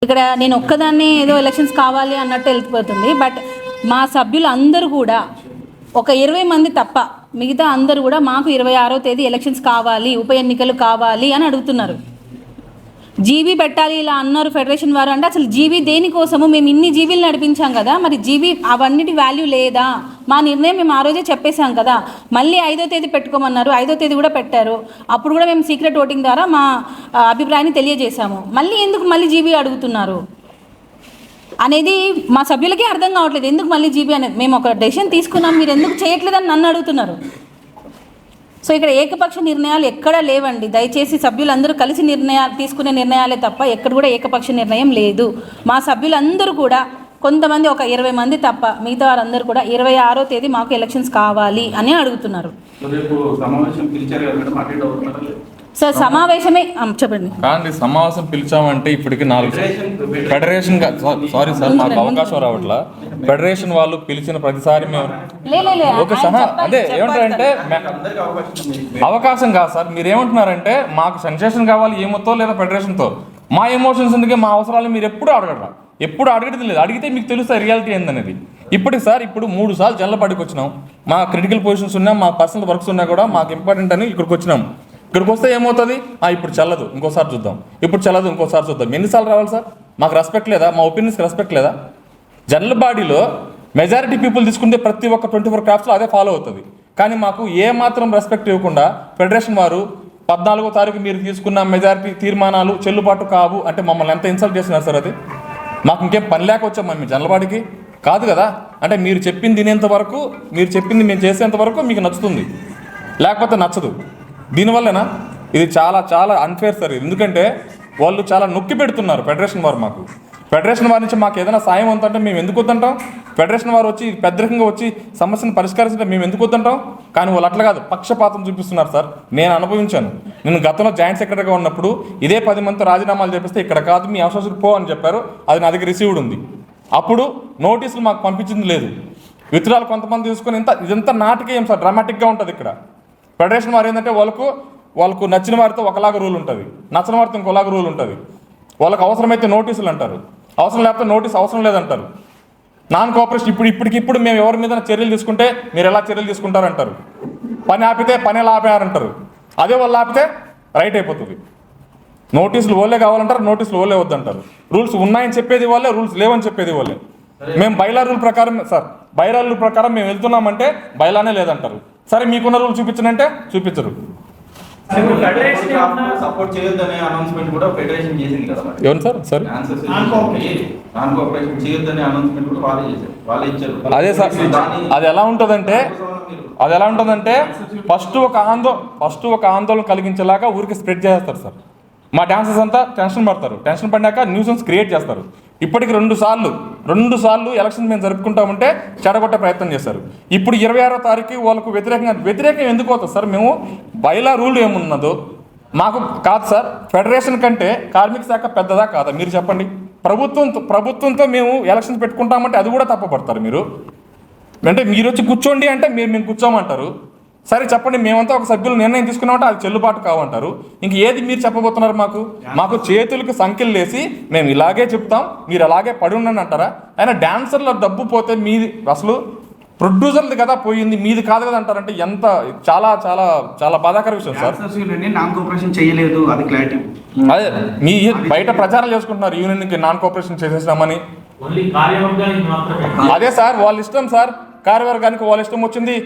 ఇక్కడ నేను ఒక్కదాన్ని ఏదో ఎలక్షన్స్ కావాలి అన్నట్టు వెళ్ళిపోతుంది. బట్ మా సభ్యులు అందరూ కూడా ఒక 20 మంది తప్ప మిగతా అందరూ కూడా మాకు 26వ తేదీ ఎలక్షన్స్ కావాలి, ఉప ఎన్నికలు కావాలి అని అడుగుతున్నారు. జీబీ పెట్టాలి ఇలా అన్నారు ఫెడరేషన్ వారు. అంటే అసలు జీబీ దేనికోసము? మేము ఇన్ని జీబీలు నడిపించాం కదా, మరి జీబీ అవన్నిటి వాల్యూ లేదా? మా నిర్ణయం మేము ఆ రోజే చెప్పేశాం కదా. మళ్ళీ 5వ తేదీ పెట్టుకోమన్నారు, 5వ తేదీ కూడా పెట్టారు. అప్పుడు కూడా మేము సీక్రెట్ ఓటింగ్ ద్వారా మా అభిప్రాయాన్ని తెలియజేశాము. మళ్ళీ ఎందుకు మళ్ళీ జీబీ అడుగుతున్నారు అనేది మా సభ్యులకే అర్థం కావట్లేదు. ఎందుకు మళ్ళీ జీబీ అనేది? మేము ఒక డెసిషన్ తీసుకున్నాం, మీరు ఎందుకు చేయట్లేదని నన్ను అడుగుతున్నారు. సో ఇక్కడ ఏకపక్ష నిర్ణయాలు ఎక్కడా లేవండి. దయచేసి సభ్యులందరూ కలిసి తీసుకునే నిర్ణయాలే తప్ప ఎక్కడ కూడా ఏకపక్ష నిర్ణయం లేదు. మా సభ్యులందరూ కూడా కొంతమంది ఒక 20 మంది తప్ప మిగతా వారందరూ కూడా 26వ తేదీ మాకు ఎలక్షన్స్ కావాలి అని అడుగుతున్నారు. సార్ సమావేశమే చెప్పండి. కానీ సమావేశం పిలిచామంటే ఇప్పటికి 4 ఫెడరేషన్ సారీ సార్ మాకు అవకాశం రావట్లా. ఫెడరేషన్ వాళ్ళు పిలిచిన ప్రతిసారి మేము ఓకే సహా అదే ఏమంటారంటే అవకాశం కాదు సార్. మీరు ఏమంటున్నారంటే మాకు సెన్సేషన్ కావాలి ఏమొత్తో లేదా ఫెడరేషన్తో. మా ఎమోషన్స్ ఎందుకే, మా అవసరాలు మీరు ఎప్పుడు అడగరా, ఎప్పుడు అడగడం లేదు. అడిగితే మీకు తెలుస్తుంది రియాలిటీ ఏందనేది. ఇప్పటికి సార్ ఇప్పుడు 3 సార్లు జల్లపాటికి వచ్చినాం. మా క్రిటికల్ పొజిషన్స్ ఉన్నా, మా పర్సనల్ వర్క్స్ ఉన్నా కూడా మాకు ఇంపార్టెంట్ అని ఇక్కడికి వచ్చినాం. ఇక్కడికి వస్తే ఏమవుతుంది? ఇప్పుడు చల్లదు ఇంకోసారి చూద్దాం, ఇప్పుడు చల్లదు ఇంకోసారి చూద్దాం. ఎన్నిసార్లు రావాలి సార్? మాకు రెస్పెక్ట్ లేదా? మా ఒపీనియన్స్కి రెస్పెక్ట్ లేదా? జనరల్ బాడీలో మెజారిటీ పీపుల్ తీసుకుంటే ప్రతి ఒక్క 24 క్రాఫ్ట్స్లో అదే ఫాలో అవుతుంది. కానీ మాకు ఏ మాత్రం రెస్పెక్ట్ ఇవ్వకుండా ఫెడరేషన్ వారు 14వ తారీఖు మీరు తీసుకున్న మెజారిటీ తీర్మానాలు చెల్లుబాటు కావు అంటే మమ్మల్ని ఎంత ఇన్సల్ట్ చేస్తున్నారు సార్. అది మాకు ఇంకేం పని లేక వచ్చాం మేము జనరల్ బాడీకి కాదు కదా. అంటే మీరు చెప్పింది తినేంత వరకు, మీరు చెప్పింది మేము చేసేంత వరకు మీకు నచ్చుతుంది, లేకపోతే నచ్చదు. దీనివల్లనా ఇది చాలా చాలా అన్ఫేర్ సార్. ఎందుకంటే వాళ్ళు చాలా నొక్కి పెడుతున్నారు ఫెడరేషన్ వారు. మాకు ఫెడరేషన్ వారి నుంచి మాకు ఏదైనా సాయం ఉందంటే మేము ఎందుకు వద్దంటాం? ఫెడరేషన్ వారు వచ్చి పెద్దరికంగా వచ్చి సమస్యను పరిష్కరించే మేము ఎందుకు వద్దంటాం? కానీ వాళ్ళు అట్లా కాదు, పక్షపాతం చూపిస్తున్నారు సార్. నేను అనుభవించాను. నేను గతంలో జాయింట్ సెక్రటరీగా ఉన్నప్పుడు ఇదే 10 మందితో రాజీనామాలు చేపిస్తే ఇక్కడ కాదు మీ అవసరం పో అని చెప్పారు. అది నా దగ్గర రిసీవ్డ్ ఉంది. అప్పుడు నోటీసులు మాకు పంపించింది లేదు. విత్డ్రాలు కొంతమంది తీసుకొని ఇదంతా నాటకీయం సార్, డ్రామాటిక్గా ఉంటుంది ఇక్కడ. ఫెడరేషన్ వారు ఏంటంటే వాళ్ళకు నచ్చిన వారితో ఒకలాగా రూల్ ఉంటుంది, నచ్చిన వారితో ఇంకోలాగా రూల్ ఉంటుంది. వాళ్ళకి అవసరమైతే నోటీసులు అంటారు, అవసరం లేకపోతే నోటీస్ అవసరం లేదంటారు. నాన్ కోఆపరేషన్ ఇప్పటికిప్పుడు మేము ఎవరి మీద చర్యలు తీసుకుంటే మీరు ఎలా చర్యలు తీసుకుంటారంటారు. పని ఆపితే పని ఎలా ఆపారంటారు. అదే వాళ్ళు ఆపితే రైట్ అయిపోతుంది. నోటీసులు ఓలే కావాలంటారు, నోటీసులు ఓలే వద్దంటారు. రూల్స్ ఉన్నాయని చెప్పేది వాళ్ళే, రూల్స్ లేవని చెప్పేది వాళ్ళే. మేము బైలా రూల్ ప్రకారం సార్, బైలా రూల్ ప్రకారం మేము వెళ్తున్నామంటే బైలానే లేదంటారు. సరే మీకున్న రూల్ చూపించనంటే చూపించరు. సపోర్ట్ చేయొద్దనే అనౌన్స్మెంట్ కూడా ఫెడరేషన్ చేసింది కదా. ఎవరు సార్? సార్ నాన్ కోఆపరేషన్ చేయొద్దనే అనౌన్స్మెంట్ కూడా వాళ్ళే ఇచ్చారు. అదే సార్, అది ఎలా ఉంటుందంటే ఫస్ట్ ఒక ఆందోళన కలిగించేలాగా ఊరికి స్ప్రెడ్ చేస్తారు సార్. మా డాన్సర్స్ అంతా టెన్షన్ పడతారు, టెన్షన్ పడ్డాక న్యూసెన్స్ క్రియేట్ చేస్తారు. ఇప్పటికి 2 సార్లు ఎలక్షన్ మేము జరుపుకుంటామంటే చెడగొట్టే ప్రయత్నం చేశారు. ఇప్పుడు 26వ తారీఖు వాళ్ళకు వ్యతిరేకం ఎందుకు అవుతుంది సార్? మేము బైలా రూల్ ఏమున్నదో మాకు కాదు సార్. ఫెడరేషన్ కంటే కార్మిక శాఖ పెద్దదా కాదా మీరు చెప్పండి. ప్రభుత్వంతో మేము ఎలక్షన్స్ పెట్టుకుంటామంటే అది కూడా తప్పపడతారు మీరు. అంటే మీరు వచ్చి కూర్చోండి అంటే మేము కూర్చోమంటారు. సరే చెప్పండి, మేమంతా ఒక సభ్యులు నిర్ణయం తీసుకున్నామంటే అది చెల్లుబాటు కావంటారు. ఇంక ఏది మీరు చెప్పబోతున్నారు? మాకు చేతులకు సంఖ్యలు వేసి మేము ఇలాగే చెప్తాం, మీరు అలాగే పడి ఉండండి అంటారా? అయినా డాన్సర్ల డబ్బు పోతే మీది అసలు ప్రొడ్యూసర్ది కదా పోయింది, మీది కాదు కదా అంటారంటే ఎంత చాలా చాలా చాలా బాధాకర విషయం సార్. నాన్ కోఆపరేషన్ చేయలేదు, అది క్లారిటీ. అదే మీ బయట ప్రచారం చేసుకుంటున్నారు యూనియన్కి నాన్ కోఆపరేషన్ చేసేసినామని. అదే సార్ వాళ్ళ ఇష్టం సార్. కార్యవర్గానికి వాళ్ళ ఇష్టం వచ్చింది,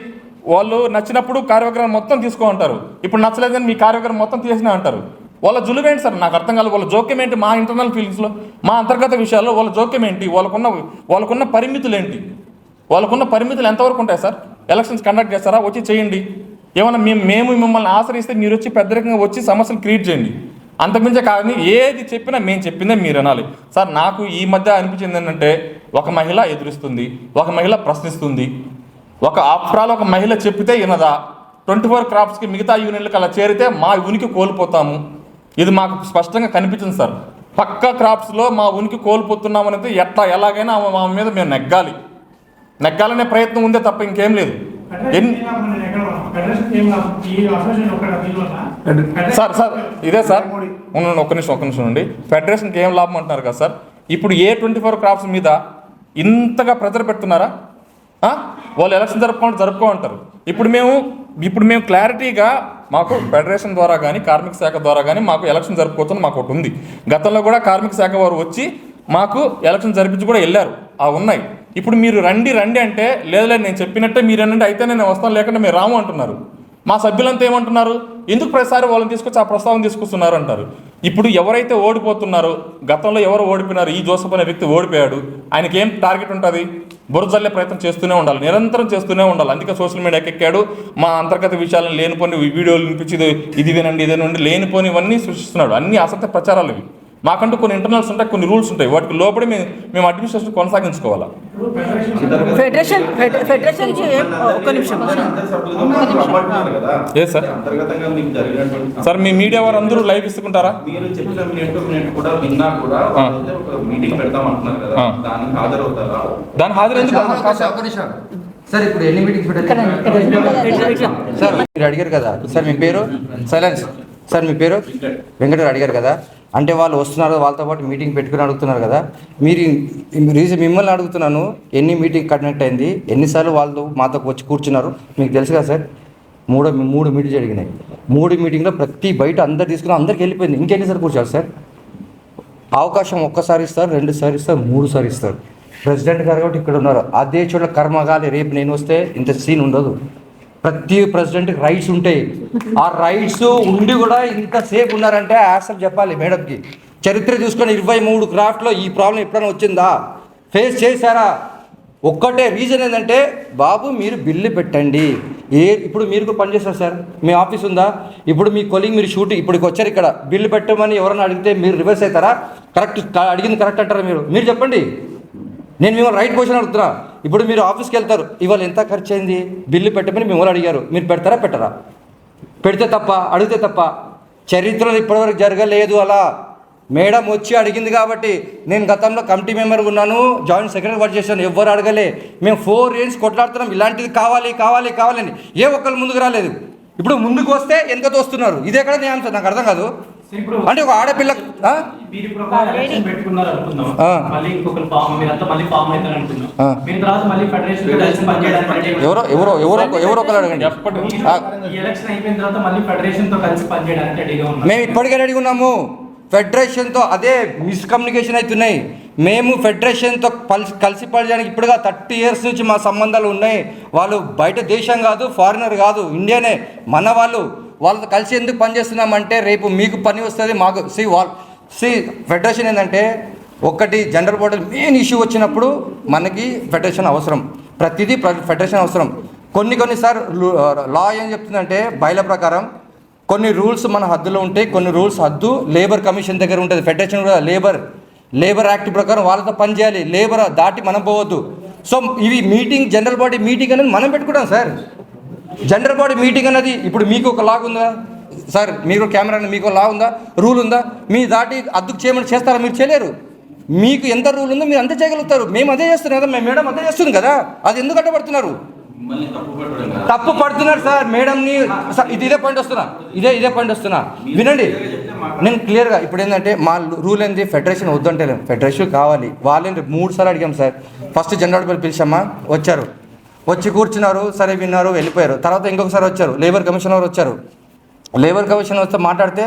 వాళ్ళు నచ్చినప్పుడు కార్యవర్గాన్ని మొత్తం తీసుకోమంటారు. ఇప్పుడు నచ్చలేదని మీ కార్యవర్గం మొత్తం తీసినా అంటారు. వాళ్ళ జులువేంటి సార్? నాకు అర్థం కాదు. వాళ్ళ జోక్యం ఏంటి? మా ఇంటర్నల్ ఫీలింగ్స్లో, మా అంతర్గత విషయాల్లో వాళ్ళ జోక్యం ఏంటి? వాళ్ళకున్న పరిమితులు ఏంటి? వాళ్ళకున్న పరిమితులు ఎంతవరకు ఉంటాయి సార్? ఎలక్షన్స్ కండక్ట్ చేస్తారా? వచ్చి చేయండి. ఏమన్నా మేము మిమ్మల్ని ఆశ్రయిస్తే మీరు వచ్చి పెద్దరికంగా వచ్చి సమస్యలు క్రియేట్ చేయండి. అంతకుమించే కానీ ఏది చెప్పినా మేము చెప్పిందే మీరు అనాలి సార్. నాకు ఈ మధ్య అనిపించింది ఏంటంటే ఒక మహిళ ఎదురుస్తుంది, ఒక మహిళ ప్రశ్నిస్తుంది. ఒక మహిళ చెప్పితే వినదా? 24 క్రాఫ్ట్స్కి మిగతా యూనియన్లకు అలా చేరితే మా ఉనికి కోల్పోతాము. ఇది మాకు స్పష్టంగా కనిపించింది సార్. పక్క క్రాఫ్ట్స్లో మా ఉనికి కోల్పోతున్నామనేది ఎలాగైనా మా మీద మేము నెగ్గాలనే ప్రయత్నం ఉందే తప్ప ఇంకేం లేదు. సార్ ఇదే సార్ ఉండండి, ఒక్క నిమిషం అండి. ఫెడరేషన్కి ఏం లాభం అంటున్నారు కదా సార్. ఇప్పుడు A24 క్రాఫ్ట్స్ మీద ఇంతగా ప్రెజర్ పెడుతున్నారా? వాళ్ళు ఎలక్షన్ జరుపుకో అంటారు. ఇప్పుడు మేము క్లారిటీగా మాకు ఫెడరేషన్ ద్వారా కానీ కార్మిక శాఖ ద్వారా కానీ మాకు ఎలక్షన్ జరుపుకోవచ్చు మాకు ఒకటి ఉంది. గతంలో కూడా కార్మిక శాఖ వారు వచ్చి మాకు ఎలక్షన్ జరిపించి కూడా వెళ్ళారు, ఉన్నాయి. ఇప్పుడు మీరు రండి అంటే లేదు నేను చెప్పినట్టే మీరు ఏంటంటే అయితే నేను వస్తాను లేకుండా మీరు రాము అంటున్నారు. మా సభ్యులంతా ఏమంటున్నారు, ఎందుకు ప్రతిసారి వాళ్ళని తీసుకొచ్చి ఆ ప్రస్తావన తీసుకొస్తున్నారు అంటారు. ఇప్పుడు ఎవరైతే ఓడిపోతున్నారో, గతంలో ఎవరు ఓడిపోయినారు, ఈ జోసఫ్ అనే వ్యక్తి ఓడిపోయాడు, ఆయనకి ఏం టార్గెట్ ఉంటుంది? బురజల్లే ప్రయత్నం చేస్తూనే ఉండాలి, నిరంతరం చేస్తూనే ఉండాలి. అందుకే సోషల్ మీడియాకి ఎక్కాడు. మా అంతర్గత విషయాలను లేనిపోని వీడియోలు వినిపించి ఇది వినండి లేనిపోని ఇవన్నీ సృష్టిస్తున్నాడు. అన్ని అసత్య ప్రచారాలు ఇవి. మాకంటూ కొన్ని ఇంటర్నల్స్ ఉంటాయి, కొన్ని రూల్స్ ఉంటాయి. వాటికి లోపడి మేము అడ్మినిస్ట్రేషన్ కొనసాగించుకోవాలా. ఫెడరేషన్ ఒక్క నిమిషం ఏ సార్ సార్ మీ మీడియా వారు అందరూ లైవ్ ఇస్తుకుంటారా? మీరు చెప్పిన మినిట్ కూడా విన్నా కూడా మీటింగ్ పెడతాం అంటున్నారు కదా, దానికి హాజరవుతారా? దాని హాజరు ఎందుకు? సార్ ఇప్పుడు ఎన్ని మీటింగ్స్ పెట్టారు సార్? మీరు అడిగారు కదా సార్, మీ పేరు సైలెన్స్ సార్, మీ పేరు వెంకటరావు అడిగారు కదా, అంటే వాళ్ళు వస్తున్నారు, వాళ్ళతో పాటు మీటింగ్ పెట్టుకుని అడుగుతున్నారు కదా. మిమ్మల్ని అడుగుతున్నాను, ఎన్ని మీటింగ్ కనెక్ట్ అయింది, ఎన్నిసార్లు వాళ్ళు మాతో వచ్చి కూర్చున్నారు మీకు తెలుసు కదా సార్. మూడు మీటింగ్స్ జరిగినాయి. 3 మీటింగ్లో ప్రతి బయట అందరు తీసుకుని అందరికి వెళ్ళిపోయింది. ఇంకెన్నిసార్లు కూర్చోాలి సార్? అవకాశం ఒక్కసారి ఇస్తారు, 2 సార్లు ఇస్తారు, 3 సార్లు ఇస్తారు. ప్రెసిడెంట్ గారు కాబట్టి ఇక్కడ ఉన్నారు. అదే చోట్ల కర్మగాలి రేపు నేను వస్తే ఇంత సీన్ ఉండదు. ప్రతి ప్రెసిడెంట్కి రైట్స్ ఉంటాయి. ఆ రైట్స్ ఉండి కూడా ఇంతసేపు ఉన్నారంటే యాక్సెప్ట్ చెప్పాలి మేడంకి. చరిత్ర చూసుకొని 23 క్రాఫ్ట్లో ఈ ప్రాబ్లం ఎప్పుడైనా వచ్చిందా? ఫేస్ చేశారా? ఒక్కటే రీజన్ ఏంటంటే, బాబు మీరు బిల్లు పెట్టండి. ఇప్పుడు మీరు పనిచేస్తారు సార్, మీ ఆఫీస్ ఉందా? ఇప్పుడు మీ కొలీగ్ మీరు షూటింగ్ ఇప్పటికి వచ్చారు, ఇక్కడ బిల్లు పెట్టమని ఎవరైనా అడిగితే మీరు రివర్స్ అవుతారా? అడిగింది కరెక్ట్ అంటారా? మీరు చెప్పండి. నేను మిమ్మల్ని రైట్ క్వశ్చన్ అడుగుతున్నా. ఇప్పుడు మీరు ఆఫీస్కి వెళ్తారు, ఇవాళ ఎంత ఖర్చు అయింది, బిల్లు పెట్టమని మిమ్మల్ని అడిగారు, మీరు పెడతారా పెట్టరా? పెడితే తప్ప, అడిగితే తప్ప. చరిత్రలో ఇప్పటివరకు జరగలేదు అలా. మేడం వచ్చి అడిగింది కాబట్టి. నేను గతంలో కమిటీ మెంబర్ ఉన్నాను, జాయింట్ సెక్రటరీ వర్క్ చేశాను, ఎవ్వరు అడగలే. మేము 4 years కొట్లాడుతున్నాం, ఇలాంటిది కావాలని. ఏ ఒక్కరు ముందుకు రాలేదు. ఇప్పుడు ముందుకు వస్తే వెనక తోస్తున్నారు. ఇది ఎక్కడ న్యాయం సార్? నాకు అర్థం కాదు. అంటే ఒక ఆడపిల్ల ఎవరో ఒకరు అడగండి. మేము ఇప్పటికే రెడీ ఉన్నాము. ఫెడరేషన్తో అదే మిస్కమ్యూనికేషన్ అవుతున్నాయి. మేము ఫెడరేషన్తో కలిసి పడడానికి ఇప్పుడుగా 30 years నుంచి మా సంబంధాలు ఉన్నాయి. వాళ్ళు బయట దేశం కాదు, ఫారినర్ కాదు, ఇండియానే మన వాళ్ళతో కలిసి ఎందుకు పనిచేస్తున్నామంటే రేపు మీకు పని వస్తుంది, మాకు ఫెడరేషన్ ఏంటంటే ఒకటి జనరల్ బాడీ మెయిన్ ఇష్యూ వచ్చినప్పుడు మనకి ఫెడరేషన్ అవసరం. ప్రతిదీ ఫెడరేషన్ అవసరం. కొన్నిసార్ లా ఏం చెప్తుందంటే బయల ప్రకారం కొన్ని రూల్స్ మన హద్దులో ఉంటాయి, కొన్ని రూల్స్ హద్దు లేబర్ కమిషన్ దగ్గర ఉంటుంది. ఫెడరేషన్ కూడా లేబర్ యాక్ట్ ప్రకారం వాళ్ళతో పనిచేయాలి. లేబర్ దాటి మనం పోవద్దు. సో ఇవి మీటింగ్, జనరల్ బాడీ మీటింగ్ అనేది మనం పెట్టుకుంటాం సార్. జనరల్ బాడీ మీటింగ్ అనేది ఇప్పుడు మీకు ఒక లాగ్ ఉందా సార్? మీరు కెమెరా మీకు లా ఉందా, రూల్ ఉందా? మీ దాటి అద్దుకు చేయమని చేస్తారా? మీరు చేయలేరు. మీకు ఎంత రూల్ ఉందో మీరు అంతే చేయగలుగుతారు. మేము అదే చేస్తున్నాం కదా, మేము మేడం అదే చేస్తుంది కదా. అది ఎందుకు అడ్డపడుతున్నారు? తప్పు పడుతున్నారు సార్ మేడంని. ఇదే పాయింట్ వస్తున్నా వినండి. నేను క్లియర్గా ఇప్పుడు ఏంటంటే మా రూల్ ఏంది, ఫెడరేషన్ వద్దంటే ఫెడరేషన్ కావాలి. వాళ్ళని 3 సార్లు అడిగాం సార్. ఫస్ట్ జనరల్ బాడీ పిలిచామా, వచ్చారు, వచ్చి కూర్చున్నారు, సరే విన్నారు, వెళ్ళిపోయారు. తర్వాత ఇంకొకసారి వచ్చారు, లేబర్ కమిషనర్ వచ్చారు. లేబర్ కమిషనర్ వస్తే మాట్లాడితే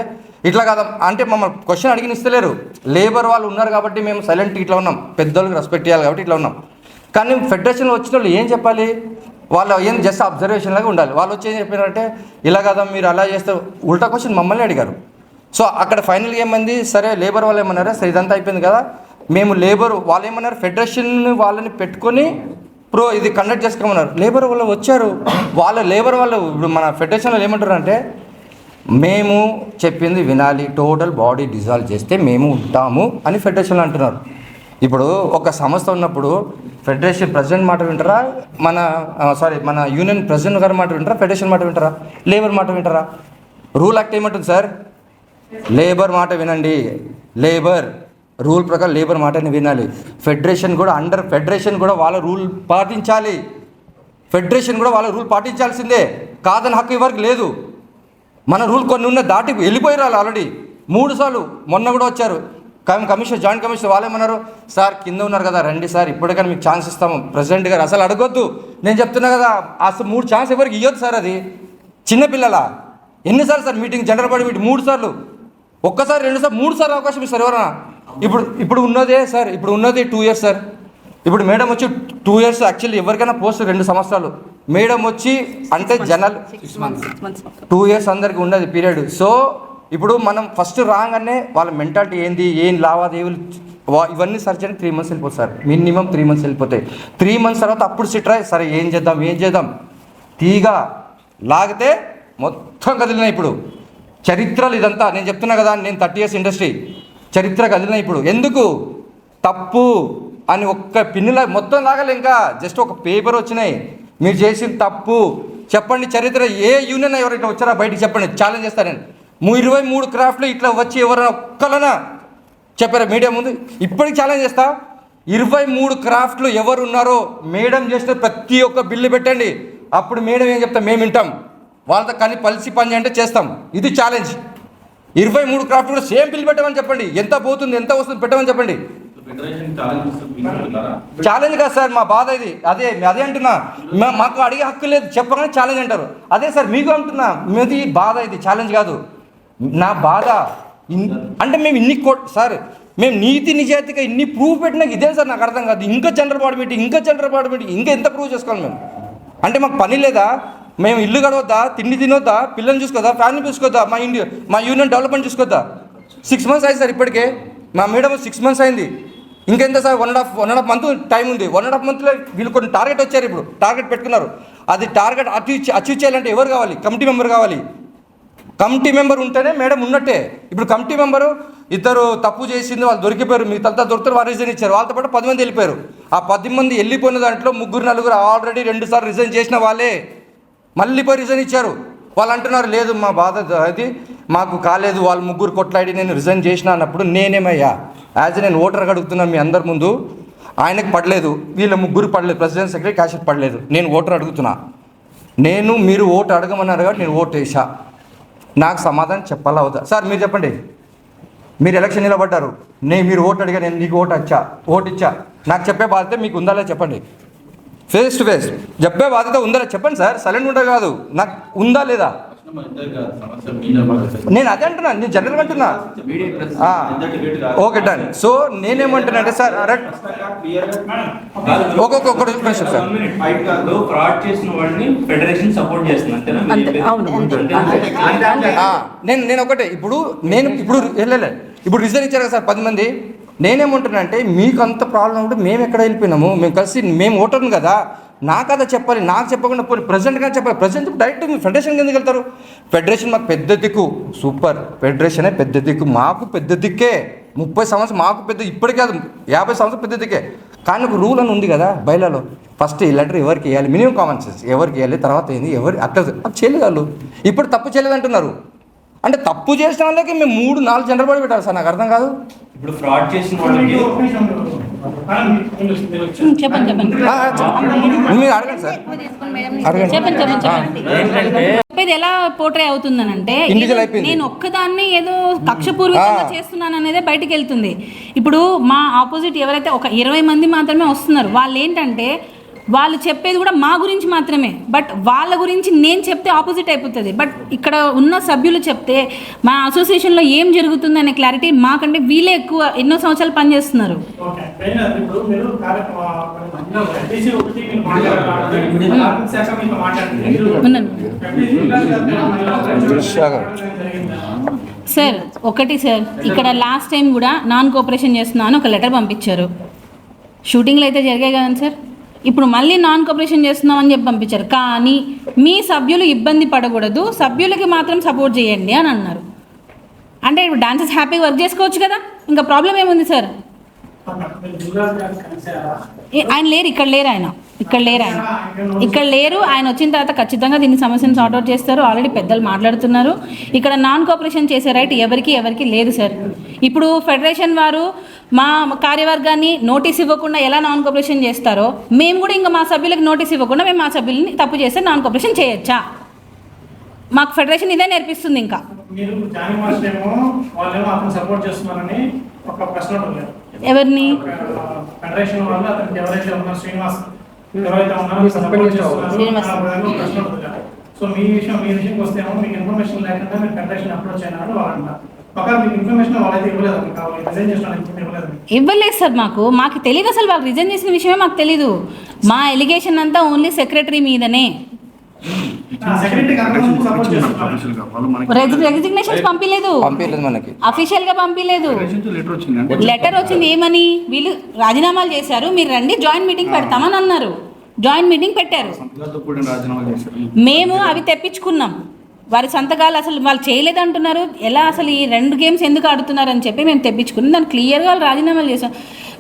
ఇట్లా కాదా అంటే మమ్మల్ని క్వశ్చన్ అడిగిన ఇస్తలేరు. లేబర్ వాళ్ళు ఉన్నారు కాబట్టి మేము సైలెంట్ ఇట్లా ఉన్నాం, పెద్దోళ్ళకి రెస్పెక్ట్ చేయాలి కాబట్టి ఇట్లా ఉన్నాం. కానీ ఫెడరేషన్లో వచ్చిన వాళ్ళు ఏం చెప్పాలి? వాళ్ళు ఏం జస్ట్ అబ్జర్వేషన్ లాగా ఉండాలి. వాళ్ళు వచ్చి ఏం చెప్పారంటే ఇలా కదా మీరు అలా చేస్తే, ఉల్టా క్వశ్చన్ మమ్మల్ని అడిగారు. సో అక్కడ ఫైనల్గా ఏమైంది, సరే లేబర్ వాళ్ళు ఏమన్నారా, సరే ఇదంతా అయిపోయింది కదా, మేము లేబర్ వాళ్ళు ఏమన్నారు, ఫెడరేషన్ వాళ్ళని పెట్టుకొని ఇది కండక్ట్ చేసుకోమన్నారు. లేబర్ వాళ్ళు వచ్చారు. లేబర్ వాళ్ళు ఇప్పుడు మన ఫెడరేషన్లో ఏమంటారు అంటే, మేము చెప్పింది వినాలి, టోటల్ బాడీ డిజాల్వ్ చేస్తే మేము ఉంటాము అని ఫెడరేషన్లో అంటున్నారు. ఇప్పుడు ఒక సంస్థ ఉన్నప్పుడు ఫెడరేషన్ ప్రెసిడెంట్ మాట వింటారా, మన యూనియన్ ప్రెసిడెంట్ గారి మాట వింటారా, ఫెడరేషన్ మాట వింటారా, లేబర్ మాట వింటారా? రూల్ యాక్ట్ ఏమంటుంది సార్? లేబర్ మాట వినండి. లేబర్ రూల్ ప్రకారం లేబర్ మాటని వినాలి. ఫెడరేషన్ కూడా వాళ్ళ రూల్ పాటించాలి. ఫెడరేషన్ కూడా వాళ్ళ రూల్ పాటించాల్సిందే. కాదని హక్కు ఎవరికి లేదు. మన రూల్ కొన్ని ఉన్న దాటి వెళ్ళిపోయారు వాళ్ళు ఆల్రెడీ 3 సార్లు. మొన్న కూడా వచ్చారు కమిషనర్, జాయింట్ కమిషనర్. వాళ్ళేమన్నారు, సార్ కింద ఉన్నారు కదా రండి సార్ ఇప్పటికైనా మీకు ఛాన్స్ ఇస్తాము. ప్రెసిడెంట్ గారు అసలు అడగొద్దు, నేను చెప్తున్నా కదా అసలు 3 ఛాన్స్ ఎవరికి ఇవ్వద్దు సార్. అది చిన్నపిల్లల ఎన్నిసార్లు sir meeting, general body meeting 3 సార్లు, ఒక్కసారి 2 సార్లు 3 సార్లు అవకాశం ఇస్తారు ఎవరైనా. ఇప్పుడు ఉన్నదే సార్, ఇప్పుడు ఉన్నది 2 years సార్. ఇప్పుడు మేడం వచ్చి 2 years యాక్చువల్లీ ఎవరికైనా పోస్ట్ 2 సంవత్సరాలు. మేడం వచ్చి అంటే జనరల్ 2 years అందరికి ఉన్నది పీరియడ్. సో ఇప్పుడు మనం ఫస్ట్ రాగానే వాళ్ళ మెంటాలిటీ ఏంది, ఏం లావాదేవీలు ఇవన్నీ సర్చ్ అని 3 months వెళ్ళిపోతుంది సార్. మినిమం 3 months వెళ్ళిపోతాయి. 3 months తర్వాత అప్పుడు సిట్రాయ్ సరే ఏం చేద్దాం తీగా లాగితే మొత్తం కదిలినాయి. ఇప్పుడు చరిత్రలు ఇదంతా నేను చెప్తున్నా కదా, నేను 30 years ఇండస్ట్రీ, చరిత్ర కదిలినాయి. ఇప్పుడు ఎందుకు తప్పు అని ఒక్క పిన్నులా మొత్తం లాగాలి. ఇంకా జస్ట్ ఒక పేపర్ వచ్చినాయి, మీరు చేసిన తప్పు చెప్పండి. చరిత్ర ఏ యూనియన్ ఎవరైనా వచ్చారా బయటికి చెప్పండి, ఛాలెంజ్ చేస్తాను నేను. 23 క్రాఫ్ట్లు ఇట్లా వచ్చి ఎవరైనా ఒక్కలనా చెప్పారా మీడియా ముందు? ఇప్పటికి ఛాలెంజ్ చేస్తా. 23 క్రాఫ్ట్లు ఎవరు ఉన్నారో మేడం చేస్తే ప్రతి ఒక్క బిల్లు పెట్టండి. అప్పుడు మేడం ఏం చెప్తాం, మేము వింటాం. వాళ్ళతో కానీ కలిసి పని చేయంటే చేస్తాం. ఇది ఛాలెంజ్. 23 క్రాఫ్ట్ కూడా సేమ్ బిల్ పెట్టమని చెప్పండి. ఎంత పోతుంది ఎంత వస్తుంది పెట్టమని చెప్పండి. ఛాలెంజ్ కాదు సార్, మా బాధ ఇది. అదే అంటున్నా, మాకు అడిగే హక్కు లేదు చెప్పగానే ఛాలెంజ్ అంటారు. అదే సార్ మీకు అంటున్నా, మీది బాధ ఇది, ఛాలెంజ్ కాదు. నా బాధ అంటే మేము సార్ మేము నీతి నిజాయితీగా ఇన్ని ప్రూఫ్ పెట్టినా ఇదే సార్ నాకు అర్థం కాదు. ఇంకా జనరల్ బాడీ మీటింగ్ ఇంకా ఎంత ప్రూవ్ చేసుకోవాలి మేము? అంటే మాకు పని లేదా? మేము ఇల్లు గడవద్దా, తిండి తినొద్దా, పిల్లల్ని చూసుకోద్దా, ఫ్యామిలీ చూసుకోద్దా, మా యూనియన్ డెవలప్మెంట్ చూసుకోద్దా? 6 months అయింది సార్ ఇప్పటికే. మా మేడం 6 months అయింది. ఇంకెంత సార్? 1.5 month టైం ఉంది. 1.5 monthలో వీళ్ళు కొన్ని టార్గెట్ వచ్చారు. ఇప్పుడు టార్గెట్ పెట్టుకున్నారు. అది టార్గెట్ అచీవ్ చేయాలంటే ఎవరు కావాలి? కమిటీ మెంబర్ కావాలి. కమిటీ మెంబర్ ఉంటేనే మేడం ఉన్నట్టే. ఇప్పుడు కమిటీ మెంబరు 2 తప్పు చేసింది, వాళ్ళు దొరికిపోయారు. మీ తలతా దొరుకుతారు, వాళ్ళు రిజైన్ ఇచ్చారు. వాళ్ళతో పాటు 10 మంది వెళ్ళిపోయారు. ఆ 10 మంది వెళ్ళిపోయిన దాంట్లో 3-4 ఆల్రెడీ 2 సార్లు రిజైన్ చేసిన వాళ్ళే మళ్ళీ పోయి రిజైన్ ఇచ్చారు. వాళ్ళు అంటున్నారు లేదు మా బాధ అది మాకు కాలేదు, వాళ్ళు 3 కొట్లాడి నేను రిజైన్ చేసిన అన్నప్పుడు నేనేమయ్యా నేను ఓటర్గా అడుగుతున్నాను మీ అందరి ముందు. ఆయనకు పడలేదు, వీళ్ళ 3 పడలేదు, ప్రెసిడెంట్ సెక్రటరీ క్యాషెట్ పడలేదు. నేను ఓటర్ అడుగుతున్నా. మీరు ఓటు అడగమన్నారు కాబట్టి నేను ఓటు వేసా. నాకు సమాధానం చెప్పాలా అవుతా? సార్ మీరు చెప్పండి, మీరు ఎలక్షన్ నిలబడ్డారు, మీరు ఓటు అడిగా, నేను నీకు ఓటు ఇచ్చా, నాకు చెప్పే బాధ్యత మీకు ఉందా లేదా చెప్పండి. ఫేస్ టు ఫేస్ చెప్పే బాధ్యత ఉందా లేదా చెప్పండి సార్. సైలెంట్ ఉంటా కాదు, నాకు ఉందా లేదా? నేను అదే అంటున్నా, నేను జనరల్గా అంటున్నా. Okay done. సో నేనేమంటున్నా అంటే సార్ ఒక్కొక్క నిమిషం సార్. నేను ఒకటే ఇప్పుడు రిజైన్ ఇచ్చారు కదా సార్ 10 మంది. నేనేమంటున్నా అంటే మీకు అంత ప్రాబ్లం ఉంటే మేము ఎక్కడ వెళ్ళిపోయినాము? మేము ఓటర్ను కదా, నాకు అదే చెప్పాలి. నాకు చెప్పకుండా పోయి ప్రెసిడెంట్గా చెప్పాలి. ప్రెసిడెంట్ డైరెక్ట్ ఫెడరేషన్కి ఎందుకు వెళ్తారు? ఫెడరేషన్ మాకు పెద్ద దిక్కు, సూపర్. ఫెడరేషనే పెద్ద దిక్కు, మాకు పెద్ద దిక్కే. 30 సంవత్సరం మాకు పెద్ద, ఇప్పటికే కాదు 50 సంవత్సరం పెద్ద దిక్కే. కానీ ఒక రూల్ అని ఉంది కదా బయలాలో, ఫస్ట్ ఈ లెటర్ ఎవరికి వేయాలి, మినిమం కామన్ సెన్స్ ఎవరికి వేయాలి, తర్వాత ఏంది ఎవరు అట్లా అది చేయలేదు. ఇప్పుడు తప్పు చేయలేదు అంటున్నారు. అంటే తప్పు చేసిన వాళ్ళకి మేము 3-4 జనరల్ బాడీ పెట్టాలి సార్, నాకు అర్థం కాదు. ఇప్పుడు ఫ్రాడ్ చేసిన వాళ్ళకి చెప్పండి మీరు అడగండి సార్, చెప్పేది ఎలా పోర్ట్రే అవుతుందనంటే నేను ఒక్కదాన్ని ఏదో కక్షపూర్వకంగా చేస్తున్నాను అనేదే బయటికి వెళ్తుంది. ఇప్పుడు మా ఆపోజిట్ ఎవరైతే ఒక 20 మంది మాత్రమే వస్తున్నారు, వాళ్ళు ఏంటంటే వాళ్ళు చెప్పేది కూడా మా గురించి మాత్రమే, బట్ వాళ్ళ గురించి నేను చెప్తే ఆపోజిట్ అయిపోతుంది. బట్ ఇక్కడ ఉన్న సభ్యులు చెప్తే మా అసోసియేషన్లో ఏం జరుగుతుంది అనే క్లారిటీ మాకంటే వీళ్ళే ఎక్కువ ఎన్నో సంవత్సరాలు పనిచేస్తున్నారు. సార్ ఒకటి సార్, ఇక్కడ లాస్ట్ టైం కూడా నాన్ కోఆపరేషన్ చేస్తున్నా అని ఒక లెటర్ పంపించారు. షూటింగ్లు అయితే జరిగాయి కదండి సార్. ఇప్పుడు మళ్ళీ నాన్ కోఆపరేషన్ చేస్తున్నామని చెప్పి పంపించారు. కానీ మీ సభ్యులు ఇబ్బంది పడకూడదు, సభ్యులకి మాత్రం సపోర్ట్ చేయండి అని అన్నారు. అంటే ఇప్పుడు డాన్సర్స్ హ్యాపీగా వర్క్ చేసుకోవచ్చు కదా, ఇంకా ప్రాబ్లం ఏముంది సార్? ఆయన లేరు, ఇక్కడ లేరు. ఆయన వచ్చిన తర్వాత ఖచ్చితంగా దీని సమస్యను సార్ట్అవుట్ చేస్తారు. ఆల్రెడీ పెద్దలు మాట్లాడుతున్నారు. ఇక్కడ నాన్ కోఆపరేషన్ చేసే రైట్ ఎవరికి లేదు సార్. ఇప్పుడు ఫెడరేషన్ వారు మా కార్యవర్గాన్ని నోటీస్ ఇవ్వకుండా ఎలా నాన్ కోఆపరేషన్ చేస్తారో, మేము కూడా ఇంకా మా సభ్యులకు నోటీస్ ఇవ్వకుండా మేము మా సభ్యులని తప్పు చేస్తే నాన్ కోఆపరేషన్ చేయొచ్చా? మాకు ఫెడరేషన్ ఇదే నేర్పిస్తుంది. ఇంకా మీరు జానీ మాస్టర్ ఏమో వాళ్ళేమో అతను సపోర్ట్ చేస్తున్నారని ఒక ప్రశ్న ఉంది. ఎవరిని? ఫెడరేషన్ వాళ్ళు అతనికి ఎవరైతే ఉన్నారో శ్రీనివాస్ ఎవరైతే ఉన్నారో సపోర్ట్ చేస్తున్నారు ప్రశ్న ఉంటుంది. సో మీ విషయంకి వస్తే ఏమో మీకు ఇన్ఫర్మేషన్ లేకుండా మీరు ఫెడరేషన్ అప్రోచ్ అయినారు వాళ్ళంటారు. ఒకవేళ మీకు ఇన్ఫర్మేషన్ వాళ్ళైతే ఇవ్వలేదు, కావాలి రిజైన్ చేసిన ఇవ్వలేదు. ఇవ్వలేదు సార్, మాకు తెలియదు అసలు. వాళ్ళు రిజైన్ చేసిన విషయమే మాకు తెలీదు. మా ఎలిగేషన్ అంతా ఓన్లీ సెక్రటరీ మీదనే. రెసిగ్నేషన్స్ పంపించలేదు మనకి, అఫీషియల్ గా పంపించలేదు. లెటర్ వచ్చింది ఏమని, వీళ్ళు రాజీనామాలు చేశారు, మీరు రండి జాయింట్ మీటింగ్ పెడతామని అన్నారు. జాయింట్ మీటింగ్ పెట్టారు, మేము అవి తెప్పించుకున్నాం. వారి సంతకాలు అసలు వాళ్ళు చేయలేదు అంటున్నారు. ఎలా అసలు ఈ 2 గేమ్స్ ఎందుకు ఆడుతున్నారు అని చెప్పి మేము తెప్పించుకున్నాం. దాన్ని క్లియర్గా వాళ్ళు రాజీనామాలు చేశాం.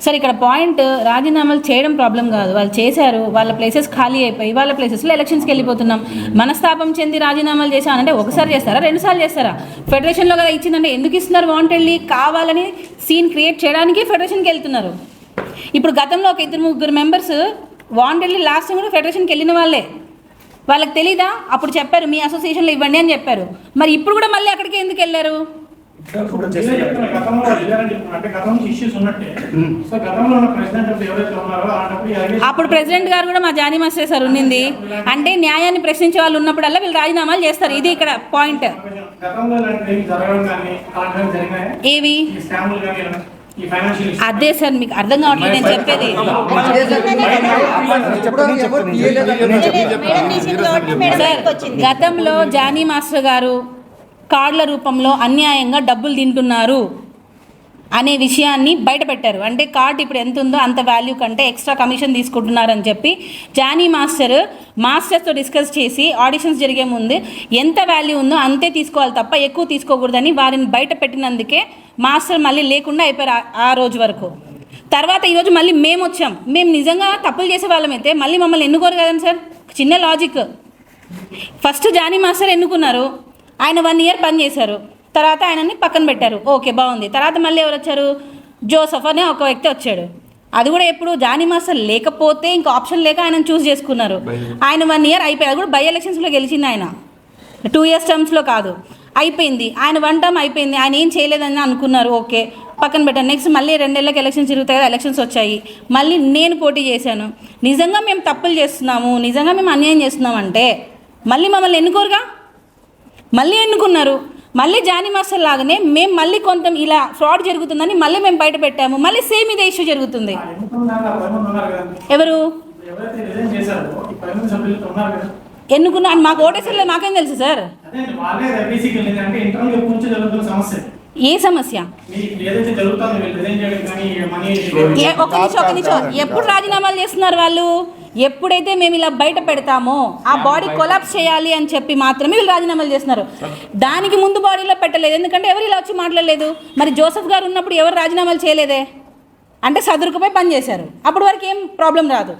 సరే, ఇక్కడ పాయింట్ రాజీనామాలు చేయడం ప్రాబ్లం కాదు, వాళ్ళు చేశారు, వాళ్ళ ప్లేసెస్ ఖాళీ అయిపోయి వాళ్ళ ప్లేసెస్లో ఎలక్షన్స్కి వెళ్ళిపోతున్నాం. మనస్తాపం చెంది రాజీనామాలు చేశానంటే ఒకసారి చేస్తారా, 2 సార్లు చేస్తారా? ఫెడరేషన్లో కదా ఇచ్చిందంటే ఎందుకు ఇస్తున్నారు? వాంటెడ్లీ కావాలని సీన్ క్రియేట్ చేయడానికి ఫెడరేషన్కి వెళ్తున్నారు. ఇప్పుడు గతంలో ఒక 2-3 మెంబర్స్ వాంటెడ్లీ లాస్ట్ టైం కూడా ఫెడరేషన్కి వెళ్ళిన వాళ్ళే. వాళ్ళకి తెలీదా? అప్పుడు చెప్పారు మీ అసోసియేషన్లో ఇవ్వండి అని చెప్పారు. మరి ఇప్పుడు కూడా మళ్ళీ అక్కడికి ఎందుకు వెళ్ళారు? అప్పుడు ప్రెసిడెంట్ గారు కూడా మా జానీ మాస్టర్ సార్ ఉన్నింది. అంటే న్యాయాన్ని ప్రశ్నించే వాళ్ళు ఉన్నప్పుడల్లా వీళ్ళు రాజీనామాలు చేస్తారు. ఇది ఇక్కడ పాయింట్. ఏవి? అదే సార్, మీకు అర్థం కావట్లేదు నేను చెప్పేది. సార్, గతంలో జానీ మాస్టర్ గారు కార్డుల రూపంలో అన్యాయంగా డబ్బులు తింటున్నారు అనే విషయాన్ని బయటపెట్టారు. అంటే కార్డు ఇప్పుడు ఎంత ఉందో అంత వాల్యూ కంటే ఎక్స్ట్రా కమిషన్ తీసుకుంటున్నారని చెప్పి జానీ మాస్టర్స్తో డిస్కస్ చేసి ఆడిషన్స్ జరిగే ముందు ఎంత వాల్యూ ఉందో అంతే తీసుకోవాలి తప్ప ఎక్కువ తీసుకోకూడదని వారిని బయట పెట్టినందుకే మాస్టర్ మళ్ళీ లేకుండా అయిపోయారు ఆ రోజు వరకు. తర్వాత ఈరోజు మళ్ళీ మేము వచ్చాం. మేము నిజంగా తప్పులు చేసే వాళ్ళమైతే మళ్ళీ మమ్మల్ని ఎన్నుకోరు కదండి సార్. చిన్న లాజిక్. ఫస్ట్ జానీ మాస్టర్ ఎన్నుకున్నారు, ఆయన 1 ఇయర్ పనిచేశారు, తర్వాత ఆయనని పక్కన పెట్టారు, ఓకే బాగుంది. తర్వాత మళ్ళీ ఎవరు వచ్చారు? జోసఫ్ అనే ఒక వ్యక్తి వచ్చాడు. అది కూడా ఎప్పుడు జానీ మాస్టర్ లేకపోతే ఇంకా ఆప్షన్ లేక ఆయన చూస్ చేసుకున్నారు. ఆయన 1 ఇయర్ అయిపోయి, అది కూడా బై ఎలక్షన్స్లో గెలిచింది ఆయన, 2 ఇయర్స్ టర్మ్స్లో కాదు. అయిపోయింది, ఆయన 1 టర్మ్ అయిపోయింది, ఆయన ఏం చేయలేదని అనుకున్నారు, ఓకే పక్కన పెట్టాను. నెక్స్ట్ మళ్ళీ 2 ఏళ్ళకి ఎలక్షన్స్ జరుగుతాయి కదా, ఎలక్షన్స్ వచ్చాయి, మళ్ళీ నేను పోటీ చేశాను. నిజంగా మేము తప్పులు చేస్తున్నాము, నిజంగా మేము అన్యాయం చేస్తున్నామంటే మళ్ళీ మమ్మల్ని ఎన్నుకోరుగా. మళ్ళీ ఎన్నుకున్నారు. మళ్ళీ జానీ మాస్టర్ లాగానే మేము మళ్ళీ కొంత ఇలా ఫ్రాడ్ జరుగుతుందని మళ్ళీ మేము బయట పెట్టాము. మళ్ళీ సేమ్ ఇదే ఇష్యూ జరుగుతుంది. ఎవరు ఎన్నుకున్నా? మాకు ఓటేసర్లేదు, మాకేం తెలుసు సార్. ఏ సమస్య? ఒక నిమిషం. ఎప్పుడు రాజీనామాలు చేస్తున్నారు వాళ్ళు? ఎప్పుడైతే మేము ఇలా బయట పెడతామో ఆ బాడీ కొలాప్స్ చేయాలి అని చెప్పి మాత్రమే వీళ్ళు రాజీనామాలు చేస్తున్నారు. దానికి ముందు బాడీలో పెట్టలేదు, ఎందుకంటే ఎవరు ఇలా వచ్చి మాట్లాడలేదు. మరి జోసఫ్ గారు ఉన్నప్పుడు ఎవరు రాజీనామాలు చేయలేదే, అంటే సదురుకుపోయి పనిచేశారు. అప్పటి వరకు ఏం ప్రాబ్లం రాదు.